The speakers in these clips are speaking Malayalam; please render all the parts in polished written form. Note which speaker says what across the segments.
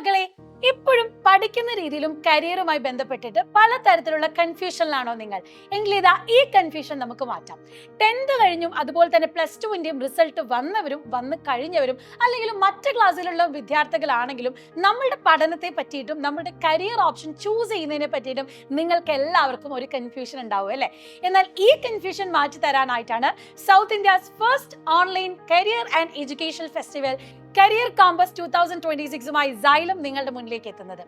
Speaker 1: മക്കളെ, ഇപ്പോഴും പഠിക്കുന്ന രീതിയിലും കരിയറുമായി ബന്ധപ്പെട്ടിട്ട് പലതരത്തിലുള്ള കൺഫ്യൂഷനിലാണോ നിങ്ങൾ? എങ്കിൽ ഇതാ ഈ കൺഫ്യൂഷൻ നമുക്ക് മാറ്റാം. 10th കഴിഞ്ഞും അതുപോലെ തന്നെ +2ന്റെയും റിസൾട്ട് വന്നവരും വന്ന് കഴിഞ്ഞവരും അല്ലെങ്കിൽ മറ്റ് ക്ലാസ്സിലുള്ള വിദ്യാർത്ഥികളാണെങ്കിലും നമ്മളുടെ പഠനത്തെ പറ്റിയിട്ടും നമ്മുടെ കരിയർ ഓപ്ഷൻ ചൂസ് ചെയ്യുന്നതിനെ പറ്റിയിട്ടും നിങ്ങൾക്ക് എല്ലാവർക്കും ഒരു കൺഫ്യൂഷൻ ഉണ്ടാവും അല്ലേ? എന്നാൽ ഈ കൺഫ്യൂഷൻ മാറ്റി തരാനായിട്ടാണ് south India's first online career and education festival career compass 2026മായി Xylem നിങ്ങളുടെ മുന്നിലേക്ക് എത്തുന്നത്.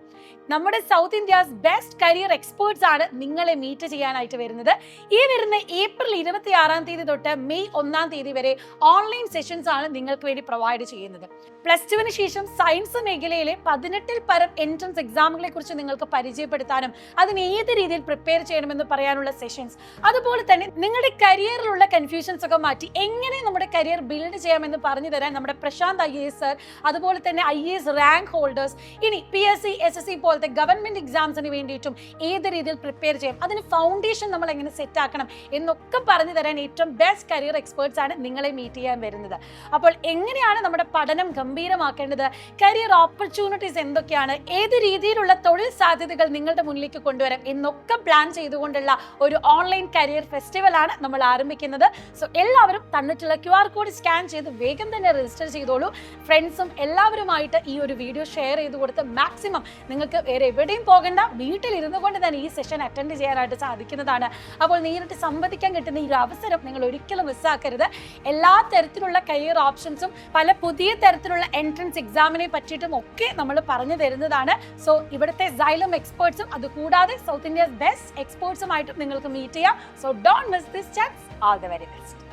Speaker 1: നമ്മുടെ south India's best career experts ആണ് നിങ്ങളെ മീറ്റ് ചെയ്യാനായിട്ട് വരുന്നത്. ഈ വരുന്ന ഏപ്രിൽ 26 തീയതി തൊട്ട് മെയ് 1 വരെ ഓൺലൈൻ സെഷൻസ് ആണ് നിങ്ങൾക്ക് വേണ്ടി പ്രൊവൈഡ് ചെയ്യുന്നത്. +2 ശേഷം സയൻസ് മേഖലയിലെ 18ൽ പരം എൻട്രൻസ് എക്സാമുകളെ കുറിച്ച് നിങ്ങൾക്ക് പരിചയപ്പെടുത്താനും അതിന് ഏത് രീതിയിൽ പ്രിപ്പയർ ചെയ്യണമെന്ന് പറയാനുള്ള സെഷൻസ്, അതുപോലെ തന്നെ നിങ്ങളുടെ കരിയറിലുള്ള കൺഫ്യൂഷൻസ് ഒക്കെ മാറ്റി എങ്ങനെ നമ്മുടെ കരിയർ ബിൽഡ് ചെയ്യാമെന്ന് പറഞ്ഞു തരാൻ നമ്മുടെ പ്രശാന്ത് IAS സർ, അതുപോലെ തന്നെ IAS റാങ്ക് ഹോൾഡേഴ്സ്, ഇനി PSC SSC പോലത്തെ ഗവൺമെന്റ് എക്സാംസിന് വേണ്ടിയിട്ടും ഏത് രീതിയിൽ പ്രിപ്പയർ ചെയ്യാം, അതിന് ഫൗണ്ടേഷൻ നമ്മൾ എങ്ങനെ സെറ്റ് ആക്കണം എന്നൊക്കെ പറഞ്ഞു തരാൻ ഏറ്റവും ബെസ്റ്റ് കരിയർ എക്സ്പേർട്സ് ആണ് നിങ്ങളെ മീറ്റ് ചെയ്യാൻ വരുന്നത്. അപ്പോൾ എങ്ങനെയാണ് നമ്മുടെ പഠനം ഗംഭീരമാക്കേണ്ടത്, കരിയർ ഓപ്പർച്യൂണിറ്റീസ് എന്തൊക്കെയാണ്, ഏത് രീതിയിലുള്ള തൊഴിൽ സാധ്യതകൾ നിങ്ങളുടെ മുന്നിലേക്ക് കൊണ്ടുവരാം എന്നൊക്കെ പ്ലാൻ ചെയ്തുകൊണ്ടുള്ള ഒരു ഓൺലൈൻ കരിയർ ഫെസ്റ്റിവൽ ആണ് നമ്മൾ ആരംഭിക്കുന്നത്. സോ എല്ലാവരും തന്നിട്ടുള്ള QR കോഡ് സ്കാൻ ചെയ്ത് വേഗം തന്നെ രജിസ്റ്റർ ചെയ്തോളൂ. ഫ്രണ്ട്സും എല്ലാവരുമായിട്ട് ഈ ഒരു വീഡിയോ ഷെയർ ചെയ്ത് കൊടുത്ത് മാക്സിമം നിങ്ങൾക്ക് വേറെ എവിടെയും പോകേണ്ട, വീട്ടിലിരുന്നു കൊണ്ട് തന്നെ ഈ സെഷൻ അറ്റൻഡ് ചെയ്യാനായിട്ട് സാധിക്കുന്നതാണ്. അപ്പോൾ നേരിട്ട് സംവദിക്കാൻ കിട്ടുന്ന ഈ ഒരു അവസരം നിങ്ങൾ ഒരിക്കലും മിസ്സാക്കരുത്. എല്ലാ തരത്തിലുള്ള കരിയർ ഓപ്ഷൻസും പല പുതിയ തരത്തിലുള്ള എൻട്രൻസ് എക്സാമിനെ പറ്റിയിട്ടും ഒക്കെ നമ്മൾ പറഞ്ഞു തരുന്നതാണ്. സോ ഇവിടുത്തെ Xylem എക്സ്പേർട്സും അതുകൂടാതെ സൗത്ത് ഇന്ത്യസ് ബെസ്റ്റ് എക്സ്പേർട്സുമായിട്ടും നിങ്ങൾക്ക് മീറ്റ് ചെയ്യാം. So don't miss this chance. All the very best.